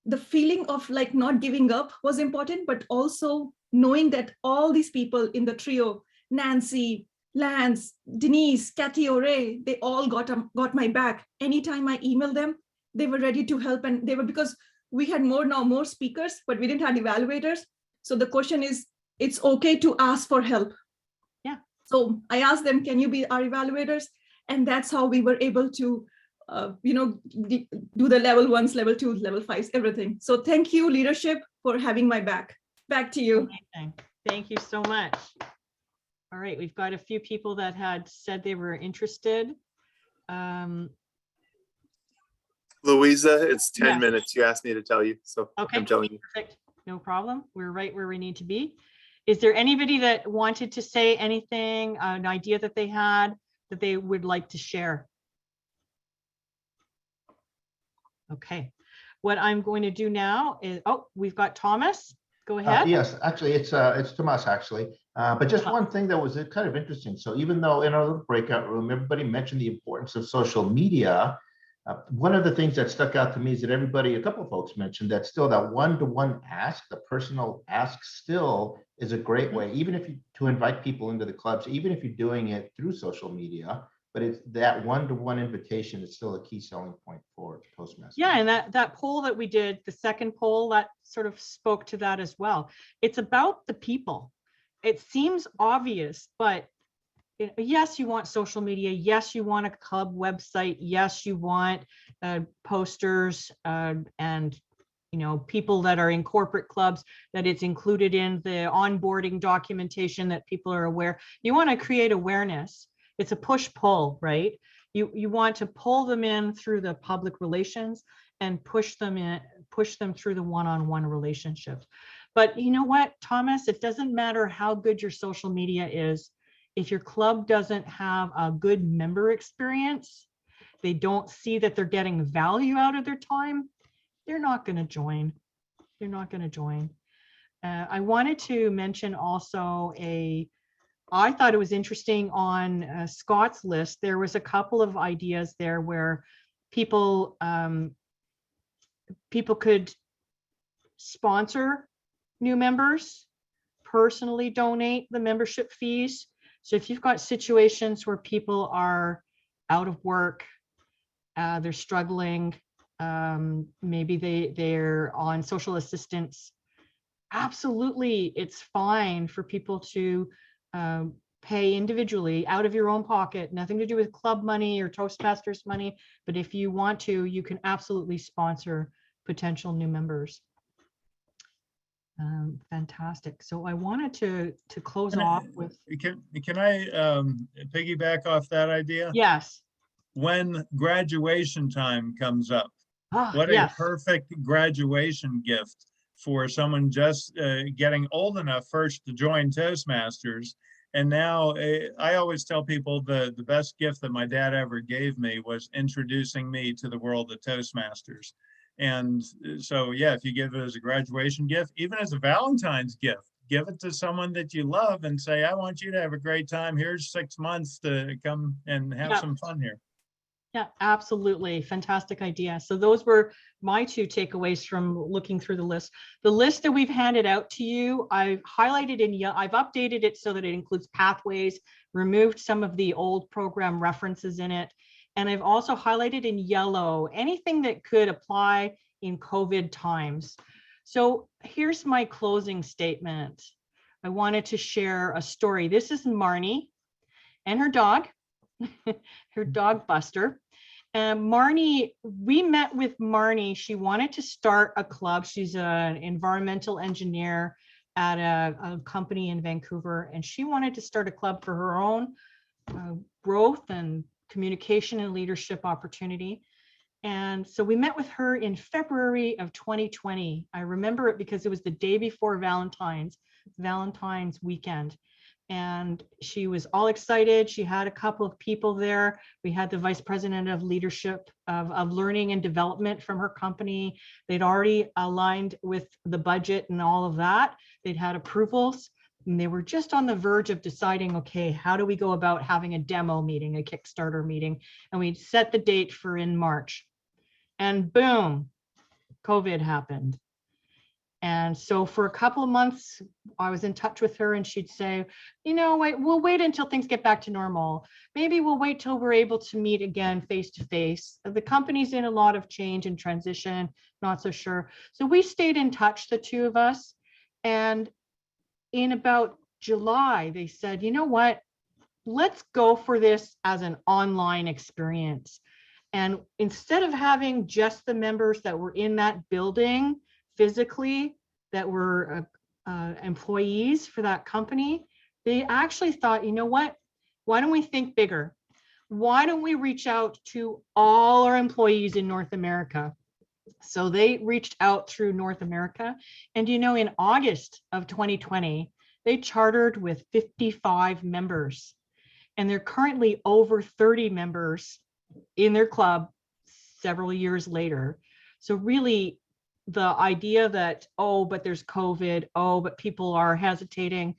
The feeling of not giving up was important, but also knowing that all these people in the trio, Nancy, Lance, Denise, Kathy O'Reilly, they all got my back. Anytime I emailed them, they were ready to help. And they were, because we had more speakers, but we didn't have evaluators. So the question is, it's okay to ask for help.
Yeah.
So I asked them, can you be our evaluators? And that's how we were able to do the level 1s, level 2s, level 5s, everything. So thank you, leadership, for having my back. Back to you.
Amazing. Thank you so much. All right, we've got a few people that had said they were interested.
Louisa, it's 10 minutes. You asked me to tell you, so
okay.
I'm telling you.
Perfect. No problem. We're right where we need to be. Is there anybody that wanted to say anything, an idea that they had that they would like to share? Okay, what I'm going to do now is, we've got Thomas. Go ahead.
Yes, actually, it's Tomas, actually. But just one thing that was kind of interesting. So even though in our little breakout room, everybody mentioned the importance of social media, one of the things that stuck out to me is that a couple of folks mentioned that still that one-to-one ask, the personal ask still is a great way, even if to invite people into the clubs, even if you're doing it through social media. But it's that one-to-one invitation is still a key selling point for Toastmasters.
Yeah, and that poll that we did, the second poll, that sort of spoke to that as well. It's about the people. It seems obvious, but yes, you want social media. Yes, you want a club website. Yes, you want posters and people that are in corporate clubs, that it's included in the onboarding documentation, that people are aware. You want to create awareness. It's a push-pull, right? You want to pull them in through the public relations and push them through the one-on-one relationships. But you know what, Thomas, it doesn't matter how good your social media is. If your club doesn't have a good member experience, they don't see that they're getting value out of their time, they're not going to join. They're not going to join. I wanted to mention also I thought it was interesting on Scott's list. There was a couple of ideas there where people could sponsor new members, personally donate the membership fees. So if you've got situations where people are out of work, they're struggling, maybe they're on social assistance, absolutely, it's fine for people to pay individually out of your own pocket, nothing to do with club money or Toastmasters money. But if you want to, you can absolutely sponsor potential new members. Fantastic. So I wanted to close off with.
Can I piggyback off that idea?
Yes.
When graduation time comes up, What a
Yes.
perfect graduation gift for someone just getting old enough first to join Toastmasters. And now I always tell people the best gift that my dad ever gave me was introducing me to the world of Toastmasters. And so, yeah, if you give it as a graduation gift, even as a Valentine's gift, give it to someone that you love and say, I want you to have a great time. Here's 6 months to come and have some fun here.
Yeah, absolutely. Fantastic idea. So those were my 2 takeaways from looking through the list. The list that we've handed out to you, I've highlighted in yellow. I've updated it so that it includes pathways, removed some of the old program references in it. And I've also highlighted in yellow anything that could apply in COVID times. So here's my closing statement. I wanted to share a story. This is Marnie and her dog. Her dog Buster. Marnie, we met with Marnie. She wanted to start a club. She's an environmental engineer at a company in Vancouver, and she wanted to start a club for her own growth and communication and leadership opportunity. And so we met with her in February of 2020. I remember it because it was the day before Valentine's weekend. And she was all excited. She had a couple of people there. We had the vice president of leadership of learning and development from her company. They'd already aligned with the budget and all of that. They'd had approvals, and they were just on the verge of deciding, okay, how do we go about having a demo meeting, a Kickstarter meeting? And we set the date for in March. And boom, COVID happened. And so for a couple of months, I was in touch with her, and she'd say, you know, we'll wait until things get back to normal. Maybe we'll wait till we're able to meet again face to face. The company's in a lot of change and transition, not so sure. So we stayed in touch, the 2 of us. And in about July, they said, you know what, let's go for this as an online experience. And instead of having just the members that were in that building physically, that were employees for that company, they actually thought, you know what, why don't we think bigger? Why don't we reach out to all our employees in North America? So they reached out through North America. And, you know, in August of 2020, they chartered with 55 members. And they're currently over 30 members in their club several years later. So really, the idea that, oh, but there's COVID, oh, but people are hesitating.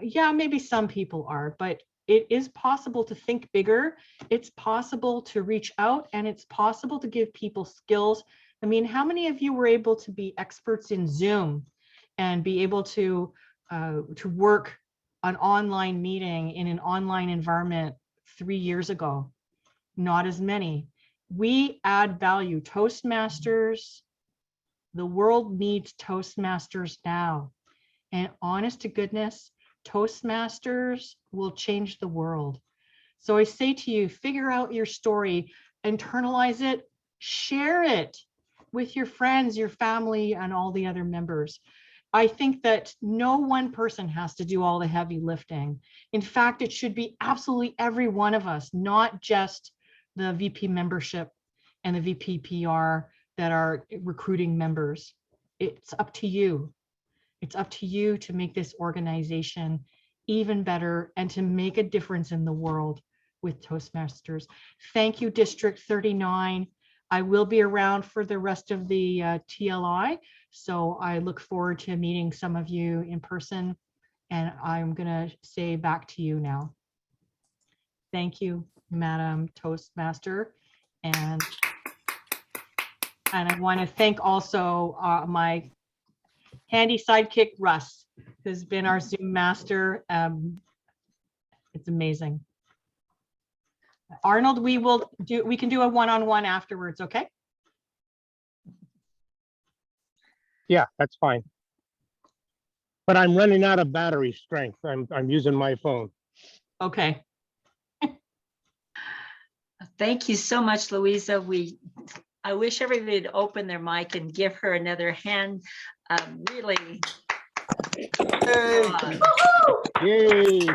Yeah, maybe some people are, but it is possible to think bigger. It's possible to reach out, and it's possible to give people skills. I mean, how many of you were able to be experts in Zoom and be able to work an online meeting in an online environment 3 years ago? Not as many. We add value. Toastmasters, the world needs Toastmasters now. And honest to goodness, Toastmasters will change the world. So I say to you, figure out your story, internalize it, share it with your friends, your family, and all the other members. I think that no one person has to do all the heavy lifting. In fact, it should be absolutely every one of us, not just the VP membership and the VP PR that are recruiting members. It's up to you. It's up to you to make this organization even better and to make a difference in the world with Toastmasters. Thank you, District 39. I will be around for the rest of the TLI, so I look forward to meeting some of you in person, and I'm gonna say back to you now. Thank you, Madam Toastmaster, and I want to thank also my handy sidekick, Russ, who's been our Zoom master. It's amazing. Arnold, we can do a one-on-one afterwards, okay?
Yeah, that's fine. But I'm running out of battery strength. I'm using my phone.
Okay.
Thank you so much, Louisa. I wish everybody would open their mic and give her another hand. Really.
Yay.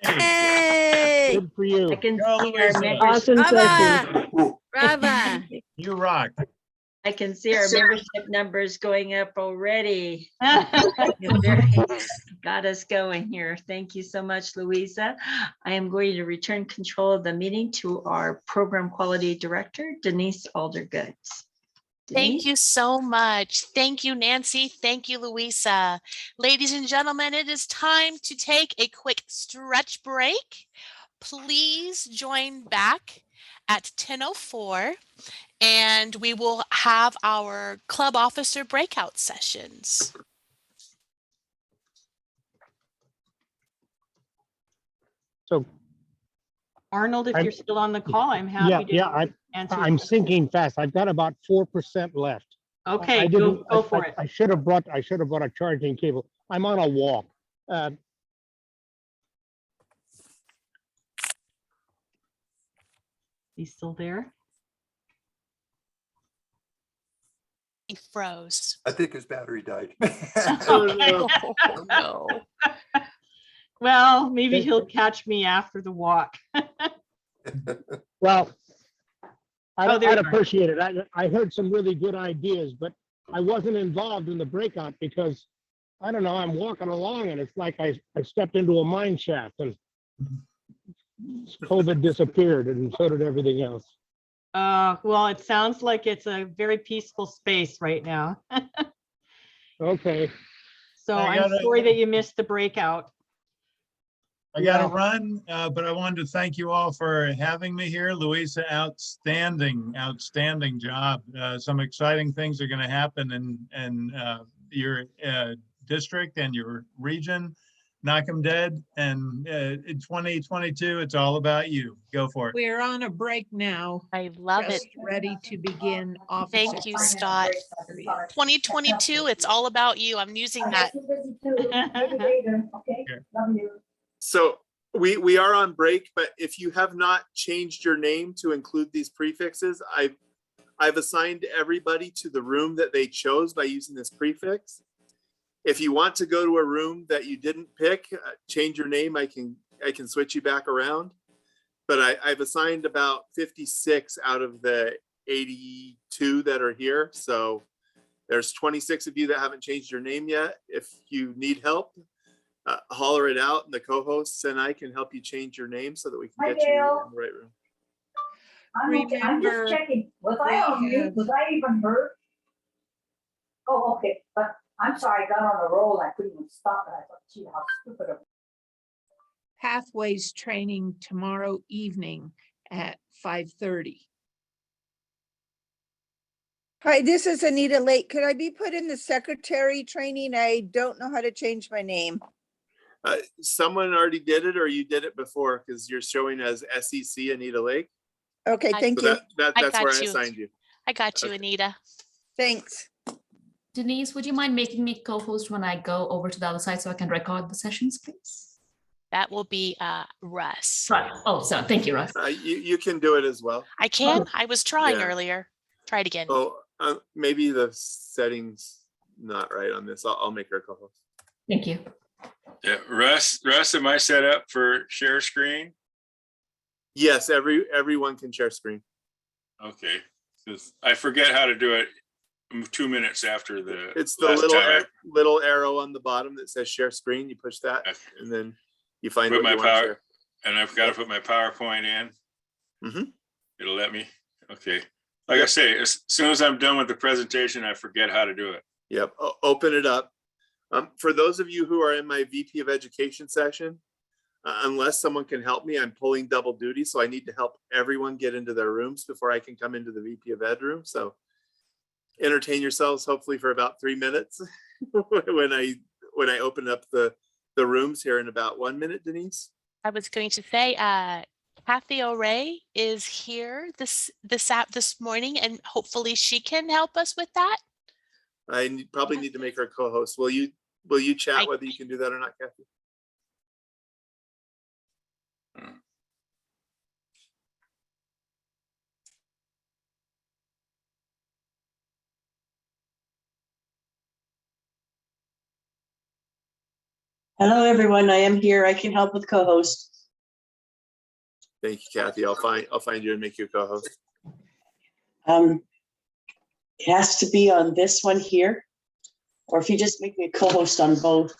Hey.
Good for you.
I can
Go,
see our
Louisa.
members.
Awesome session.
Brava.
You rock.
I can see our membership numbers going up already. Got us going here. Thank you so much, Louisa. I am going to return control of the meeting to our Program Quality Director, Denise Aldergood.
Thank you so much. Thank you, Nancy. Thank you, Louisa. Ladies and gentlemen, it is time to take a quick stretch break. Please join back at 10:04 and we will have our club officer breakout sessions.
So
Arnold, if
I'm-
you're still on the call, I'm happy to answer.
I'm sinking fast. I've got about 4% left.
Okay,
I
go
didn't,
for it.
I should have brought a charging cable. I'm on a walk.
He's still there?
He froze.
I think his battery died.
Okay.
Oh, no.
Well, maybe he'll catch me after the walk.
Well,
Oh, there
I'd
you are.
appreciate it. I heard some really good ideas, but I wasn't involved in the breakout because, I don't know, I'm walking along and it's like I stepped into a mine shaft and COVID disappeared and so did everything else.
Well, it sounds like it's a very peaceful space right now.
Okay.
So
I
I'm
gotta-
sorry that you missed the breakout.
I got to run, but I wanted to thank you all for having me here. Louisa, outstanding job. Some exciting things are going to happen in your district and your region. Knock 'em dead. And in 2022, it's all about you. Go for it.
We're on a break now.
I love it.
Just ready to begin officer.
Thank you, Scott. 2022, it's all about you. I'm using that.
So we are on break, but if you have not changed your name to include these prefixes, I've assigned everybody to the room that they chose by using this prefix. If you want to go to a room that you didn't pick, change your name. I can switch you back around. But I've assigned about 56 out of the 82 that are here. So there's 26 of you that haven't changed your name yet. If you need help, holler it out, and the co-hosts and I can help you change your name so that we can get you in the right room.
I'm just checking. Was I on mute? Was I even heard? Oh, okay. But I'm sorry, I got on a roll. I couldn't even stop it. I thought, gee, how stupid of. Pathways training tomorrow evening at 5:30.
Hi, this is Anita Lake. Could I be put in the secretary training? I don't know how to change my name.
Someone already did it, or you did it before, because you're showing as SEC Anita Lake.
Okay, thank
So
you.
that's
got
where I
you.
assigned you.
I got you,
Okay.
Anita.
Thanks.
Denise, would you mind making me co-host when I go over to the other side so I can record the sessions, please?
That will be Russ.
Right. Oh, so thank you, Russ.
You can do it as well.
I can. I was trying
Yeah.
earlier. Try it again.
Oh, maybe the settings not right on this. I'll make her co-host.
Thank you.
Yeah, Russ, am I set up for share screen?
Yes, everyone can share screen.
Okay, 'cause I forget how to do it 2 minutes after the.
It's the little arrow on the bottom that says share screen. You push that, and then you find
Put
what
my
you want to
power,
share.
and I've got to put my PowerPoint in.
Mm-hmm.
It'll let me. Okay. Like I say, as soon as I'm done with the presentation, I forget how to do it.
Yep. Open it up. For those of you who are in my VP of Education session, unless someone can help me, I'm pulling double duty. So I need to help everyone get into their rooms before I can come into the VP of Ed room. So entertain yourselves hopefully for about 3 minutes when I open up the rooms here in about 1 minute, Denise.
I was going to say, Kathy O'Ray is here this morning, and hopefully she can help us with that.
I probably need to make her co-host. Will you chat whether you can do that or not, Kathy?
Hello, everyone. I am here. I can help with co-host.
Thank you, Kathy. I'll find you and make you a co-host.
It has to be on this one here, or if you just make me a co-host on both.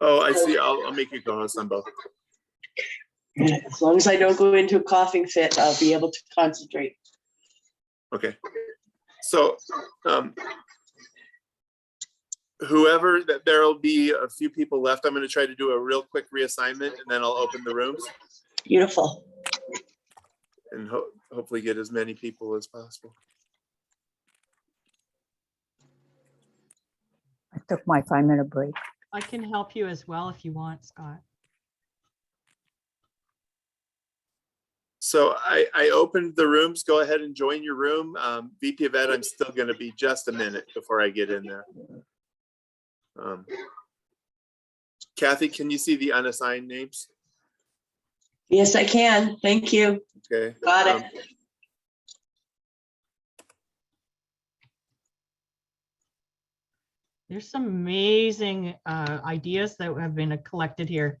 Oh, I see. I'll make you co-host on both.
As long as I don't go into a coughing fit, I'll be able to concentrate.
Okay. So whoever, that there'll be a few people left. I'm going to try to do a real quick reassignment and then I'll open the rooms.
Beautiful.
And hopefully get as many people as possible.
I took my 5-minute break.
I can help you as well if you want, Scott.
So I opened the rooms. Go ahead and join your room. VP of Ed, I'm still going to be just a minute before I get in there. Kathy, can you see the unassigned names?
Yes, I can. Thank you.
Okay.
Got it.
There's some amazing ideas that have been collected here.